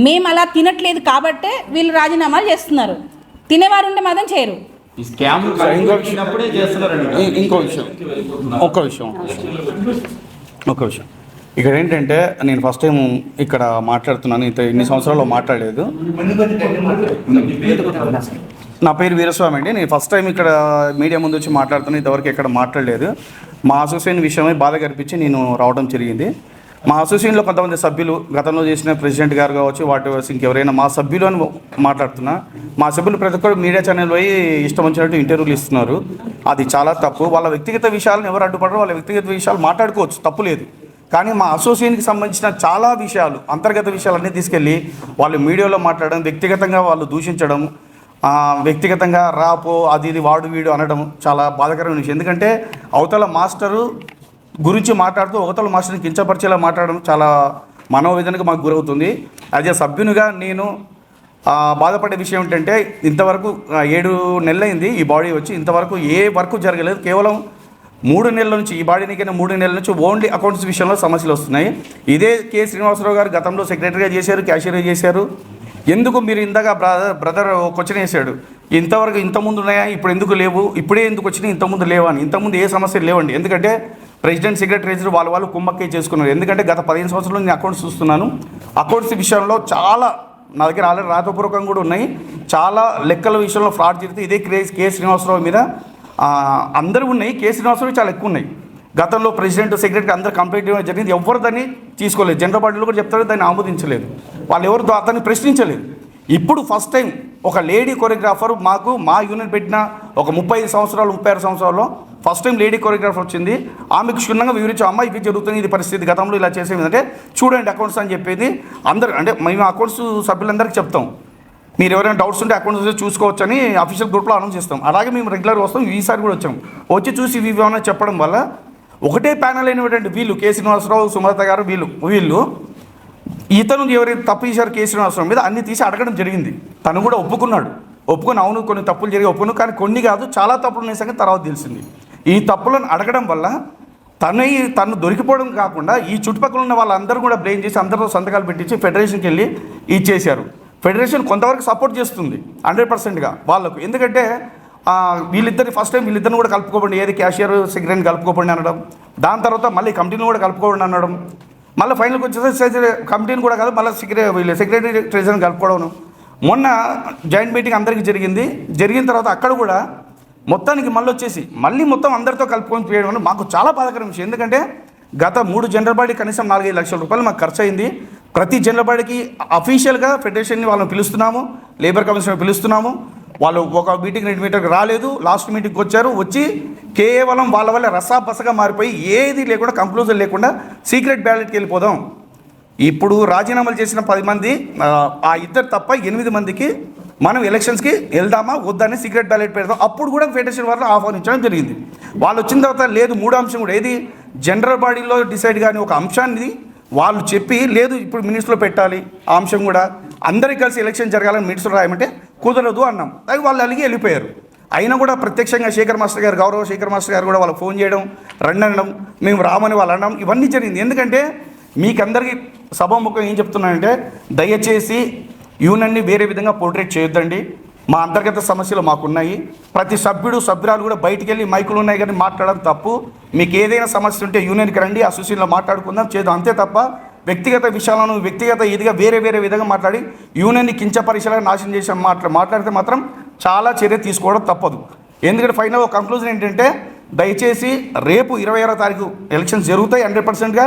మేము అలా తినట్లేదు కాబట్టే వీళ్ళు రాజీనామాలు చేస్తున్నారు. తినేవారు ఉంటే మాత్రం చేయరు. ఒక విషయం ఇక్కడ ఏంటంటే, నేను ఫస్ట్ టైం ఇక్కడ మాట్లాడుతున్నాను, ఇన్ని సంవత్సరాల్లో మాట్లాడలేదు. నా పేరు వీరస్వామి అండి. నేను ఫస్ట్ టైం ఇక్కడ మీడియా ముందు వచ్చి మాట్లాడుతున్నాను, ఇంతవరకు ఎక్కడ మాట్లాడలేదు. మా అసోసియేషన్ విషయమై బాధ కనిపించి నేను రావడం జరిగింది. మా అసోసియేషన్లో కొంతమంది సభ్యులు గతంలో చేసిన ప్రెసిడెంట్ గారు కావచ్చు, వాటి ఇంకెవరైనా మా సభ్యులు అని మాట్లాడుతున్నా, మా సభ్యులు ప్రతి ఒక్కరు మీడియా ఛానల్ పోయి ఇష్టం వచ్చినట్టు ఇంటర్వ్యూలు ఇస్తున్నారు. అది చాలా తప్పు. వాళ్ళ వ్యక్తిగత విషయాలను ఎవరు అడ్డుపడరు, వాళ్ళ వ్యక్తిగత విషయాలు మాట్లాడుకోవచ్చు, తప్పు లేదు. కానీ మా అసోసియేషన్కి సంబంధించిన చాలా విషయాలు, అంతర్గత విషయాలన్నీ తీసుకెళ్ళి వాళ్ళు మీడియాలో మాట్లాడడం, వ్యక్తిగతంగా వాళ్ళు దూషించడం, వ్యక్తిగతంగా రాపో అది ఇది వాడు వీడు అనడం చాలా బాధాకరమైన విషయం. ఎందుకంటే అవతల మాస్టరు గురించి మాట్లాడుతూ అవతల మాస్టర్ని కించపరిచేలా మాట్లాడడం చాలా మనోవేదనకు మాకు గురవుతుంది. యాజ్ ఏ సభ్యునిగా నేను బాధపడే విషయం ఏంటంటే, ఇంతవరకు 7 నెలలైంది ఈ బాడీ వచ్చి, ఇంతవరకు ఏ వర్క్ జరగలేదు. కేవలం 3 నెలల నుంచి, ఈ బాడీనికైనా 3 నెలల నుంచి ఓన్లీ అకౌంట్స్ విషయంలో సమస్యలు వస్తున్నాయి. ఇదే కె శ్రీనివాసరావు గారు గతంలో సెక్రటరీగా చేశారు, క్యాషియర్గా చేశారు. ఎందుకు మీరు ఇందాక బ్రదర్ క్వశ్చన్ వేశాడు, ఇంతవరకు ఇంతకుముందు ఉన్నాయా, ఇప్పుడు ఎందుకు లేవు, ఇప్పుడే ఎందుకు వచ్చినాయి, ఇంతకుముందు లేవా అని. ఇంతకుముందు ఏ సమస్యలు లేవండి. ఎందుకంటే ప్రెసిడెంట్ సెక్రటరీ వాళ్ళు కుమ్మక్కే చేసుకున్నారు. ఎందుకంటే గత 15 సంవత్సరాలు నేను అకౌంట్స్ చూస్తున్నాను. అకౌంట్స్ విషయంలో చాలా నా దగ్గర ఆల్రెడీ రాతపూర్వకంగా కూడా ఉన్నాయి. చాలా లెక్కల విషయంలో ఫ్రాడ్ జరిగితే ఇదే కె శ్రీనివాసరావు మీద అందరూ ఉన్నాయి. కె శ్రీనివాసరావు చాలా ఎక్కువ ఉన్నాయి. గతంలో ప్రెసిడెంట్ సెక్రటరీ అందరూ కంప్లైంట్ ఇవ్వడం జరిగింది. ఎవరు దాన్ని తీసుకోలేదు. జనరల్ పార్టీలో కూడా చెప్తారు దాన్ని ఆమోదించలేదు. వాళ్ళు ఎవరు అతన్ని ప్రశ్నించలేదు. ఇప్పుడు ఫస్ట్ టైం ఒక లేడీ కొరియోగ్రాఫర్ మాకు మా యూనిట్ పెట్టిన ఒక 35 సంవత్సరాలు 36 సంవత్సరాల్లో ఫస్ట్ టైం లేడీ కొరియోగ్రాఫర్ వచ్చింది. ఆమెకు క్షుణ్ణంగా వివరించాం, అమ్మ ఇది జరుగుతుంది, ఇది పరిస్థితి, గతంలో ఇలా చేసేది చూడండి అకౌంట్స్ అని చెప్పేది అందరు, అంటే మేము అకౌంట్స్ సభ్యులందరికీ చెప్తాం, మీరు ఎవరైనా డౌట్స్ ఉంటే అకౌంట్స్ చూసుకోవచ్చు అని అఫీషియల్ గ్రూప్లో అనౌన్స్ చేస్తాం. అలాగే మేము రెగ్యులర్గా వస్తాం. ఈసారి కూడా వచ్చాం. వచ్చి చూసి ఇవి ఏమైనా చెప్పడం వల్ల ఒకటే ప్యానల్ అయినటువంటి వీళ్ళు కె శ్రీనివాసరావు, సుమలత గారు, వీళ్ళు ఇతను ఎవరైతే తప్పు చేశారు కె శ్రీనివాసరావు మీద అన్ని తీసి అడగడం జరిగింది. తను కూడా ఒప్పుకొని అవును కొన్ని తప్పులు జరిగి ఒప్పుకున్నాను, కానీ కొన్ని కాదు చాలా తప్పులు ఉన్నాయి సంగతి తర్వాత తెలిసింది. ఈ తప్పులను అడగడం వల్ల తను దొరికిపోవడం కాకుండా ఈ చుట్టుపక్కల ఉన్న వాళ్ళందరూ కూడా బ్లేమ్ చేసి అందరితో సంతకాలు పెట్టించి ఫెడరేషన్కి వెళ్ళి ఇచ్చేశారు. ఫెడరేషన్ కొంతవరకు సపోర్ట్ చేస్తుంది 100%గా వాళ్ళకు. ఎందుకంటే వీళ్ళిద్దరిని ఫస్ట్ టైం వీళ్ళిద్దరిని కూడా కలుపుకోబండి, ఏది క్యాషియర్ సెక్రటరీని కలుపుకోబండి అనడం, దాని తర్వాత మళ్ళీ కమిటీని కూడా కలుపుకోబండి అనడం, మళ్ళీ ఫైనల్కి వచ్చేసరికి కమిటీని కూడా కాదు మళ్ళీ సెక్రటరీ ట్రెజరీని కలుపుకోవడం. మొన్న జాయింట్ మీటింగ్ అందరికీ జరిగిన తర్వాత అక్కడ కూడా మొత్తానికి మళ్ళీ మొత్తం అందరితో కలుపుకొని చేయడం వల్ల మాకు చాలా బాధాకరం విషయం. ఎందుకంటే గత 3 జనరల్ బాడీ కనీసం 4-5 లక్షల రూపాయలు మాకు ఖర్చు అయింది. ప్రతి జనరల్ బాడీకి అఫీషియల్గా ఫెడరేషన్ని వాళ్ళని పిలుస్తున్నాము, లేబర్ కమిషన్ పిలుస్తున్నాము. వాళ్ళు ఒక మీటింగ్ 2 మీటింగ్కి రాలేదు, లాస్ట్ మీటింగ్కి వచ్చి కేవలం వాళ్ళ వల్ల రసాబసగా మారిపోయి ఏది లేకుండా కంక్లూజన్ లేకుండా సీక్రెట్ బ్యాలెట్కి వెళ్ళిపోదాం. ఇప్పుడు రాజీనామాలు చేసిన 10 మంది ఆ ఇద్దరు తప్ప 8 మందికి మనం ఎలక్షన్స్కి వెళ్దామా వద్దని సీక్రెట్ బ్యాలెట్ పెడదాం. అప్పుడు కూడా ఫెడరేషన్ వాళ్ళు ఆహ్వానించడం జరిగింది. వాళ్ళు వచ్చిన తర్వాత లేదు 3వ అంశం కూడా ఏది జనరల్ బాడీలో డిసైడ్ కానీ ఒక అంశాన్ని వాళ్ళు చెప్పి లేదు ఇప్పుడు మినిట్స్లో పెట్టాలి, ఆ అంశం కూడా అందరికీ కలిసి ఎలక్షన్ జరగాలని మినిట్స్లో రాయమంటే కుదరదు అన్నాం. అది వాళ్ళు అలిగి వెళ్ళిపోయారు. అయినా కూడా ప్రత్యక్షంగా శేఖర్ మాస్టర్ గారు, గౌరవ శేఖర్ మాస్టర్ గారు కూడా వాళ్ళకి ఫోన్ చేయడం, రండి అనడం, మేము రామని వాళ్ళు అనడం, ఇవన్నీ జరిగింది. ఎందుకంటే మీకందరికీ సభాముఖం ఏం చెప్తున్నానంటే దయచేసి యూనియన్ని వేరే విధంగా పోర్ట్రేట్ చేయొద్దండి. మా అంతర్గత సమస్యలు మాకున్నాయి. ప్రతి సభ్యురాలు కూడా బయటికి వెళ్ళి మైకులు ఉన్నాయి కానీ మాట్లాడడం తప్పు. మీకు ఏదైనా సమస్య ఉంటే యూనియన్కి రండి, అసోసియేషన్లో మాట్లాడుకుందాం చేద్దాం, అంతే తప్ప వ్యక్తిగత విషయాలను ఇదిగా వేరే విధంగా మాట్లాడి యూనియన్ని కించపరిచేలా నాశనం చేసి మాట్లాడితే మాత్రం చాలా చర్య తీసుకోవడం తప్పదు. ఎందుకంటే ఫైనల్ ఒక కంక్లూజన్ ఏంటంటే దయచేసి రేపు 26వ తారీఖు ఎలక్షన్స్ జరుగుతాయి. 100%గా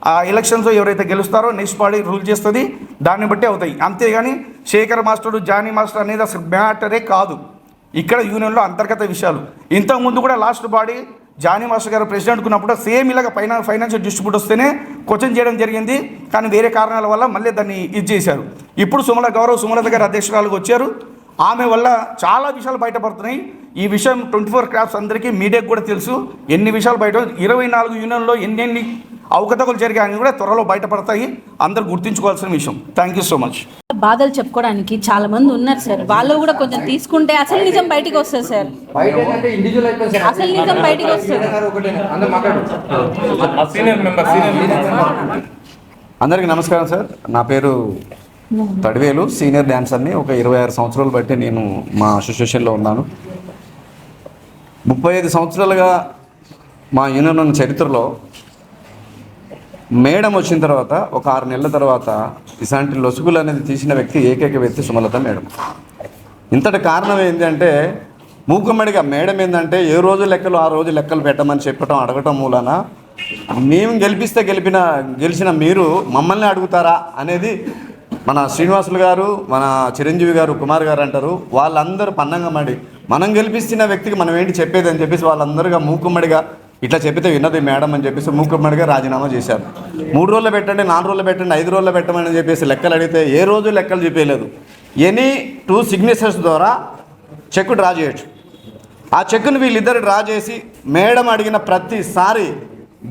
ఆ ఎలక్షన్స్ ఎవరైతే గెలుస్తారో నెక్స్ట్ బాడీ రూల్ చేస్తుంది, దాన్ని బట్టి అవుతాయి. అంతేగాని శేఖర్ మాస్టర్, జానీ మాస్టర్ అనేది అసలు మ్యాటరే కాదు. ఇక్కడ యూనియన్లో అంతర్గత విషయాలు. ఇంతకుముందు కూడా లాస్ట్ బాడీ జానీ మాస్టర్ గారు ప్రెసిడెంట్ ఉన్నప్పుడు సేమ్ ఇలాగ ఫైనాన్షియల్ డిస్ట్రిబ్యూట్ వస్తేనే క్వశ్చన్ చేయడం జరిగింది. కానీ వేరే కారణాల వల్ల మళ్ళీ దాన్ని ఇది చేశారు. ఇప్పుడు సుమలత గారు అధ్యక్షురాలుగా వచ్చారు. ఆమె వల్ల చాలా విషయాలు బయటపడుతున్నాయి. ఈ విషయం 24 క్రాఫ్ట్స్ అందరికీ మీడియాకు కూడా తెలుసు. ఎన్ని విషయాలు బయట 24 యూనియన్లో ఎన్ని అవకతవకలు జరిగాయని కూడా త్వరలో బయటపడతాయి. అందరూ గుర్తుంచుకోవాల్సిన విషయం. Thank you so much. బాధలు చెప్పుకోవడానికి చాలా మంది ఉన్నారు సార్. వాళ్ళు కూడా కొంచెం తీసుకుంటే అసలు నిజం బయటికి వస్తుంది సార్. అసలు నిజం బయటికి వస్తుంది. అందరికీ నమస్కారం సార్. నా పేరు తడివేలు, సీనియర్ డాన్సర్ని. ఒక 26 సంవత్సరాలు బట్టి నేను మా అసోసియేషన్లో ఉన్నాను. 35 సంవత్సరాలుగా మా యూనియన్ ఉన్న చరిత్రలో మేడం వచ్చిన తర్వాత ఒక 6 నెలల తర్వాత ఇలాంటి లొసుగులు అనేది తీసిన ఏకైక వ్యక్తి సుమలత మేడం. ఇంతటి కారణం ఏంటంటే మూకుమ్మడిగా మేడం ఏంటంటే ఏ రోజు లెక్కలు ఆ రోజు లెక్కలు పెట్టమని చెప్పడం అడగటం మూలన మేము గెలిచిన మీరు మమ్మల్ని అడుగుతారా అనేది మన శ్రీనివాసులు గారు, మన చిరంజీవి గారు, కుమార్ గారు అంటారు. వాళ్ళందరూ పన్నంగా మనం గెలిపిస్తున్న వ్యక్తికి మనం ఏంటి చెప్పేది అని చెప్పేసి వాళ్ళందరుగా మూకుమ్మడిగా ఇట్లా చెప్పితే విన్నది మేడం అని చెప్పేసి మూకుమ్మడిగా రాజీనామా చేశారు. 3 రోజులు పెట్టండి, 4 రోజులు పెట్టండి, 5 రోజులు పెట్టమని చెప్పేసి లెక్కలు అడిగితే ఏ రోజు లెక్కలు చూపించలేదు. ఎనీ 2 సిగ్నేచర్స్ ద్వారా చెక్ డ్రా చేయొచ్చు. ఆ చెక్కును వీళ్ళిద్దరు డ్రా చేసి మేడం అడిగిన ప్రతిసారి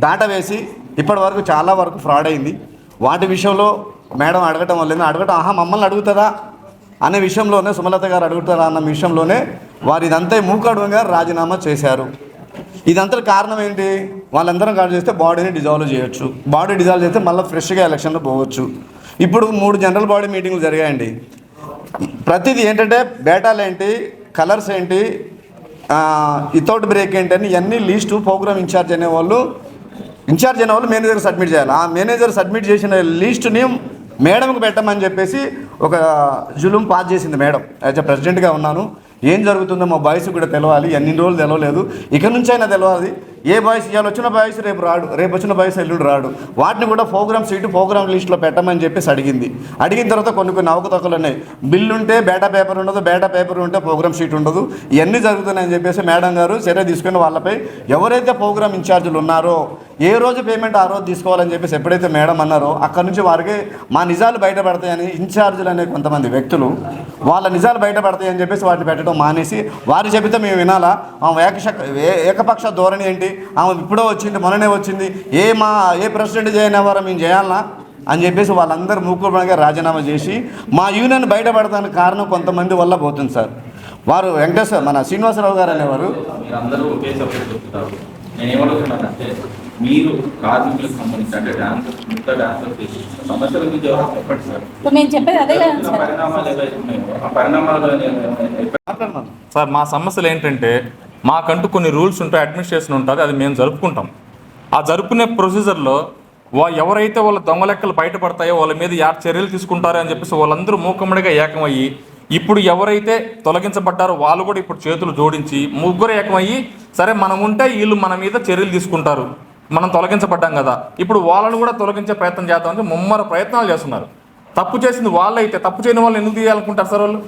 దాట వేసి ఇప్పటి వరకు చాలా వరకు ఫ్రాడ్ అయింది. వాటి విషయంలో మేడం అడగటం వల్ల మమ్మల్ని అడుగుతుందా అనే విషయంలోనే, సుమలత గారు అడుగుతారా అన్న విషయంలోనే వారు ఇదంతా మూకడుగా రాజీనామా చేశారు. ఇదంతా కారణం ఏంటి? వాళ్ళందరం కాల్ చేస్తే బాడీని డిజాల్వ్ చేయొచ్చు. బాడీ డిజాల్వ్ చేస్తే మళ్ళీ ఫ్రెష్గా ఎలక్షన్లో పోవచ్చు. ఇప్పుడు 3 జనరల్ బాడీ మీటింగ్లు జరిగాయండి. ప్రతిదీ ఏంటంటే బేటాలు ఏంటి, కలర్స్ ఏంటి, వితౌట్ బ్రేక్ ఏంటి అని ఇవన్నీ లీస్టు ప్రోగ్రామ్ ఇన్ఛార్జ్ అనేవాళ్ళు మేనేజర్ సబ్మిట్ చేయాలి. ఆ మేనేజర్ సబ్మిట్ చేసిన లిస్టుని మేడంకి పెట్టమని చెప్పేసి ఒక జులుం పాస్ చేసింది మేడం. యాజ్ ఎ ప్రెసిడెంట్గా ఉన్నాను. ఏం జరుగుతుందో మా బాయ్స్ కూడా తెలవాలి. ఎన్ని రోజులు తెలవలేదు, ఇక నుంచి అయినా తెలవాలి. ఏ బాయ్స్ ఇవాళ వచ్చిన బాయ్స్ రేపు రాడు, రేపు వచ్చిన బాయ్స్ ఎల్లుడు రాడు. వాటిని కూడా ప్రోగ్రామ్ లిస్ట్లో పెట్టమని చెప్పేసి అడిగిన తర్వాత కొన్ని అవకతవకలు ఉన్నాయి. బిల్లు ఉంటే బేటా పేపర్ ఉండదు, బేటా పేపర్ ఉంటే ప్రోగ్రామ్ షీట్ ఉండదు. ఇవన్నీ జరుగుతున్నాయని చెప్పేసి మేడం గారు చర్య తీసుకుని వాళ్ళపై ఎవరైతే ప్రోగ్రామ్ ఇన్ఛార్జీలు ఉన్నారో ఏ రోజు పేమెంట్ ఆ రోజు తీసుకోవాలని చెప్పేసి ఎప్పుడైతే మేడం అన్నారో అక్కడి నుంచి వారికి మా నిజాలు బయటపడతాయని ఇన్ఛార్జీలు అనే కొంతమంది వ్యక్తులు వాళ్ళ నిజాలు బయటపడతాయని చెప్పేసి వాటిని పెట్టడం మానేసి వారు చెబితే మేము వినాలా? ఆమె ఏకపక్ష ధోరణి ఏంటి? ఆమె ఇప్పుడో వచ్చింది, మొన్ననే వచ్చింది, ఏ ప్రెసిడెంట్ చేయనివారో మేము చేయాలనా అని చెప్పేసి వాళ్ళందరూ మూకుడుగా రాజీనామా చేసి మా యూనియన్ బయటపడటానికి కారణం కొంతమంది వల్ల పోతుంది సార్. వారు మన శ్రీనివాసరావు గారు అనేవారు. మీరందరూ ఒకే సబ్జెక్ట్ చెప్తున్నారు. నేను ఏమడుగుతున్నానంటే మీరు కార్మికులకు సంబంధించి అంటే డాన్సర్స్ సమస్యల గురించి ఎవరు చెప్పండి సార్. మేము చెప్పేది అదే కదా సార్. పరిణామాలు ఏవైతే ఉన్నాయో ఆ పరిణామాలు సార్ మా సమస్యలు ఏంటంటే మాకంటూ కొన్ని రూల్స్ ఉంటాయి, అడ్మినిస్ట్రేషన్ ఉంటుంది, అది మేము జరుపుకుంటాం. ఆ జరుపుకునే ప్రొసీజర్లో ఎవరైతే వాళ్ళ దొంగ లెక్కలు బయటపడతాయో వాళ్ళ మీద చర్యలు తీసుకుంటారో అని చెప్పేసి వాళ్ళందరూ మూకమ్మడిగా ఏకమయ్యి ఇప్పుడు ఎవరైతే తొలగించబడ్డారో వాళ్ళు కూడా ఇప్పుడు చేతులు జోడించి ముగ్గురు ఏకమయ్యి సరే మనం ఉంటే వీళ్ళు మన మీద చర్యలు తీసుకుంటారు, మనం తొలగించబడ్డాం కదా, ఇప్పుడు వాళ్ళను కూడా తొలగించే ప్రయత్నం చేద్దామని ముమ్మర ప్రయత్నాలు చేస్తున్నారు. తప్పు చేసింది వాళ్ళైతే తప్పు చేయని వాళ్ళని ఎందుకు తీయాలనుకుంటారు సార్ వాళ్ళు?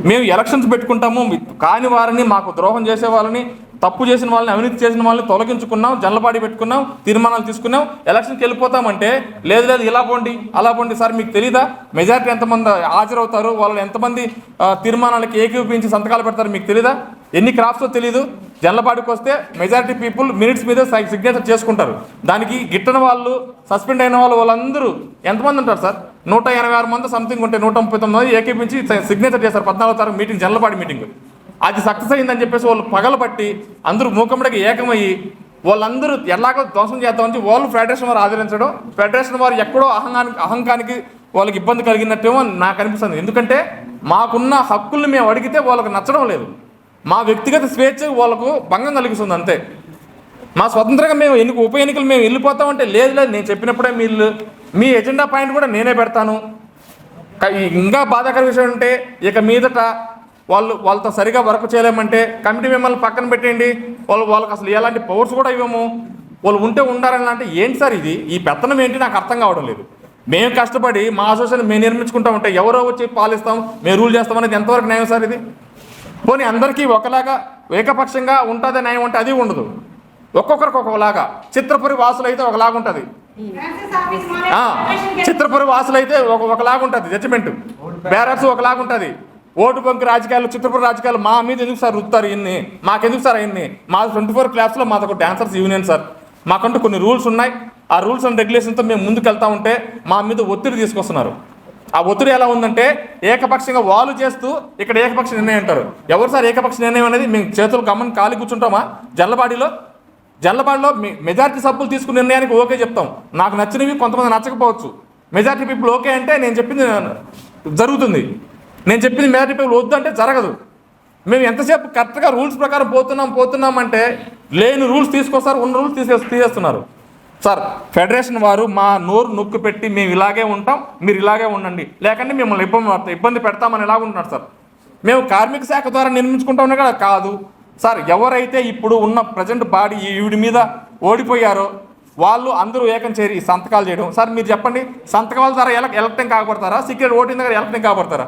మేము ఎలక్షన్స్ పెట్టుకుంటాము, కాని వారిని మాకు ద్రోహం చేసే వాళ్ళని తప్పు చేసిన వాళ్ళని అవినీతి చేసిన వాళ్ళని తొలగించుకున్నాం, జల్లపాడి పెట్టుకున్నాం, తీర్మానాలు తీసుకున్నాం, ఎలక్షన్కి వెళ్ళిపోతామంటే లేదు ఇలా పోండి అలా పోండి. సార్ మీకు తెలీదా మెజారిటీ ఎంతమంది హాజరవుతారు, వాళ్ళు ఎంతమంది తీర్మానాలకి ఏకీపించి సంతకాలు పెడతారు మీకు తెలీదా? ఎన్ని క్రాఫ్ట్సో తెలీదు. జల్లపాడికి వస్తే మెజారిటీ పీపుల్ మినిట్స్ మీద సిగ్నేచర్ చేసుకుంటారు. దానికి గిట్టని వాళ్ళు సస్పెండ్ అయిన వాళ్ళందరూ ఎంతమంది ఉంటారు సార్? 186 మంది సంథింగ్ ఉంటే 139 ఏకీపించి సిగ్నేచర్ చేస్తారు 14వ తారీఖు మీటింగ్, జల్లపాడి మీటింగ్. అది సక్సెస్ అయిందని చెప్పేసి వాళ్ళు పగలబట్టి అందరూ మూకమ్మడికి ఏకమయ్యి వాళ్ళందరూ ఎలాగో ధ్వంసం చేద్దామని వాళ్ళు ఫెడరేషన్ వారు ఆదరించడం, ఫెడరేషన్ వారు ఎక్కడో అహంకానికి వాళ్ళకి ఇబ్బంది కలిగినట్టేమో నాకు అనిపిస్తుంది. ఎందుకంటే మాకున్న హక్కుల్ని మేము అడిగితే వాళ్ళకి నచ్చడం లేదు, మా వ్యక్తిగత స్వేచ్ఛ వాళ్ళకు భంగం కలిగిస్తుంది అంతే. మా స్వతంత్రంగా మేము ఉప ఎన్నికలు మేము వెళ్ళిపోతామంటే లేదు నేను చెప్పినప్పుడే మీ ఎజెండా పాయింట్ కూడా నేనే పెడతాను. ఇంకా బాధాకర విషయం అంటే ఇక మీదట వాళ్ళతో సరిగా వర్క్ చేయలేమంటే కమిటీ మిమ్మల్ని పక్కన పెట్టండి, వాళ్ళకి అసలు ఎలాంటి పవర్స్ కూడా ఇవ్వము, వాళ్ళు ఉంటే ఉండాలని అంటే ఏంటి సార్ ఇది? ఈ పెత్తనం ఏంటి నాకు అర్థం కావడం లేదు. మేము కష్టపడి మా అసోసియేషన్ మేము నిర్మించుకుంటామంటే ఎవరో వచ్చి పాలిస్తాం మేము రూల్ చేస్తామనేది ఎంతవరకు న్యాయం సార్ ఇది? పోనీ అందరికీ ఒకలాగా ఏకపక్షంగా ఉంటుంది న్యాయం అంటే అది ఉండదు, ఒక్కొక్కరికి ఒకలాగా. చిత్రపురి వాసులు అయితే ఒకలాగా ఉంటుంది, చిత్రపురి వాసులు అయితే ఒకలాగా ఉంటుంది జడ్జిమెంట్, బ్యారర్స్ ఒకలాగా ఉంటుంది. ఓటు బంక్ రాజకీయాలు, చిత్రపురి రాజకీయాలు మా మీద ఎందుకు సార్ రుద్దుతారు ఇన్ని? మాకెందుకు సార్ ఇన్ని? మాది 24 క్లాస్లో మాది ఒక డాన్సర్స్ యూనియన్ సార్. మాకంటూ కొన్ని రూల్స్ ఉన్నాయి, ఆ రూల్స్ అండ్ రెగ్యులేషన్తో మేము ముందుకు వెళ్తా ఉంటే మా మీద ఒత్తిడి తీసుకొస్తున్నారు. ఆ ఒత్తిడి ఎలా ఉందంటే ఏకపక్షంగా వాళ్ళు చేస్తూ ఇక్కడ ఏకపక్ష నిర్ణయం అంటారు. ఎవరు సార్ ఏకపక్ష నిర్ణయం అనేది? మేము చేతులు గమని ఖాళీ కూర్చుంటామా? జల్లబాడీలో మెజారిటీ సభ్యులు తీసుకున్న నిర్ణయానికి ఓకే చెప్తాం. నాకు నచ్చినవి కొంతమంది నచ్చకపోవచ్చు, మెజారిటీ పీపుల్ ఓకే అంటే నేను చెప్పింది జరుగుతుంది, నేను చెప్పింది మెజారిటీ పీపుల్ వద్దు అంటే జరగదు. మేము ఎంతసేపు కరెక్ట్గా రూల్స్ ప్రకారం పోతున్నాం అంటే లేని రూల్స్ తీసుకొస్తారు, ఉన్న రూల్స్ తీసేస్తున్నారు. సార్ ఫెడరేషన్ వారు మా నోరు నొక్కి పెట్టి మేము ఇలాగే ఉంటాం, మీరు ఇలాగే ఉండండి, లేకంటే మిమ్మల్ని ఇబ్బంది పెడతామని ఎలాగుంటున్నారు సార్? మేము కార్మిక శాఖ ద్వారా నిర్మించుకుంటామని కూడా కాదు సార్. ఎవరైతే ఇప్పుడు ఉన్న ప్రజెంట్ బాడీ ఈవిడి మీద ఓడిపోయారో వాళ్ళు అందరూ ఏకం చేరి సంతకాలు చేయడం. సార్ మీరు చెప్పండి, సంతకాల ద్వారా ఎలక్టింగ్ కాకపోతారా? సీక్రెట్ ఓటింగ్ దగ్గర ఎలక్టింగ్ కాకపోతారా?